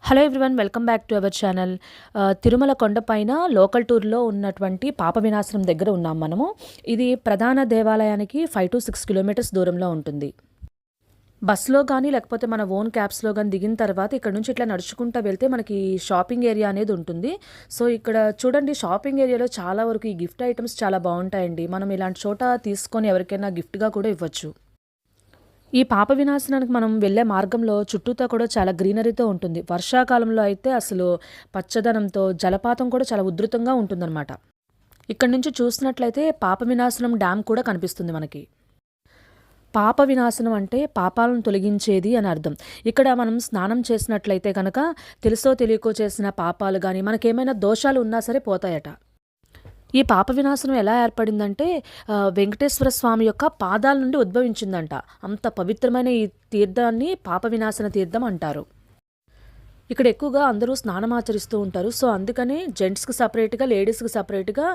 Hello everyone, welcome back to our channel. Tirumala కొండపైన local టూర్లో ఉన్నటువంటి పాప వినాశనం దగ్గర ఉన్నాం మనము. ఇది ప్రధాన దేవాలయానికి 5 to 6 కిలోమీటర్స్ దూరంలో ఉంటుంది. బస్సులో కానీ లేకపోతే మన ఓన్ క్యాబ్స్లో కానీ దిగిన తర్వాత ఇక్కడ నుంచి ఇట్లా నడుచుకుంటూ వెళ్తే మనకి షాపింగ్ ఏరియా అనేది ఉంటుంది. సో ఇక్కడ చూడండి, షాపింగ్ ఏరియాలో చాలా వరకు ఈ గిఫ్ట్ ఐటమ్స్ చాలా బాగుంటాయండి. మనం ఇలాంటి చోట తీసుకొని ఎవరికైనా గిఫ్ట్గా కూడా ఇవ్వచ్చు. ఈ పాప వినాశనానికి మనం వెళ్ళే మార్గంలో చుట్టూతా కూడా చాలా గ్రీనరీతో ఉంటుంది. వర్షాకాలంలో అయితే అసలు పచ్చదనంతో జలపాతం కూడా చాలా ఉధృతంగా ఉంటుందన్నమాట. ఇక్కడ నుంచి చూసినట్లయితే పాప వినాశనం డ్యామ్ కూడా కనిపిస్తుంది మనకి. పాప వినాశనం అంటే పాపాలను తొలగించేది అని అర్థం. ఇక్కడ మనం స్నానం చేసినట్లయితే కనుక తెలుసో తెలియకో చేసిన పాపాలు కానీ మనకేమైనా దోషాలు ఉన్నా సరే పోతాయట. ఈ పాప వినాశనం ఎలా ఏర్పడిందంటే వెంకటేశ్వర స్వామి యొక్క పాదాల నుండి ఉద్భవించిందంట. అంత పవిత్రమైన ఈ తీర్థాన్ని పాప వినాశన తీర్థం అంటారు. ఇక్కడ ఎక్కువగా అందరూ స్నానం ఆచరిస్తూ ఉంటారు. సో అందుకని జెంట్స్కి సపరేట్గా, లేడీస్కి సపరేట్గా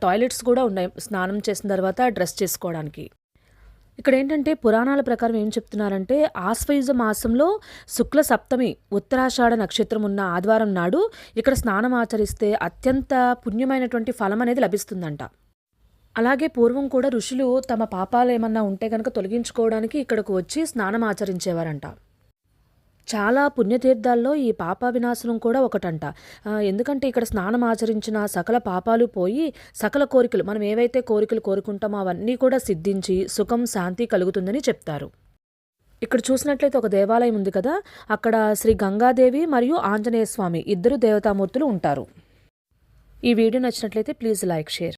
టాయిలెట్స్ కూడా ఉన్నాయి స్నానం చేసిన తర్వాత డ్రెస్ చేసుకోవడానికి. ఇక్కడ ఏంటంటే పురాణాల ప్రకారం ఏం చెప్తున్నారంటే ఆశ్వయుజ మాసంలో శుక్ల సప్తమి ఉత్తరాషాఢ నక్షత్రం ఉన్న ఆదివారం నాడు ఇక్కడ స్నానం ఆచరిస్తే అత్యంత పుణ్యమైనటువంటి ఫలం అనేది లభిస్తుందంట. అలాగే పూర్వం కూడా ఋషులు తమ పాపాలు ఏమన్నా ఉంటే కనుక తొలగించుకోవడానికి ఇక్కడకు వచ్చి స్నానం ఆచరించేవారంట. చాలా పుణ్యతీర్థాల్లో ఈ పాప వినాశనం కూడా ఒకటంట. ఎందుకంటే ఇక్కడ స్నానం ఆచరించిన సకల పాపాలు పోయి సకల కోరికలు, మనం ఏవైతే కోరికలు కోరుకుంటామో అవన్నీ కూడా సిద్ధించి సుఖం, శాంతి కలుగుతుందని చెప్తారు. ఇక్కడ చూసినట్లయితే ఒక దేవాలయం ఉంది కదా, అక్కడ శ్రీ గంగాదేవి మరియు ఆంజనేయ స్వామి ఇద్దరు దేవతామూర్తులు ఉంటారు. ఈ వీడియో నచ్చినట్లయితే ప్లీజ్ లైక్, షేర్.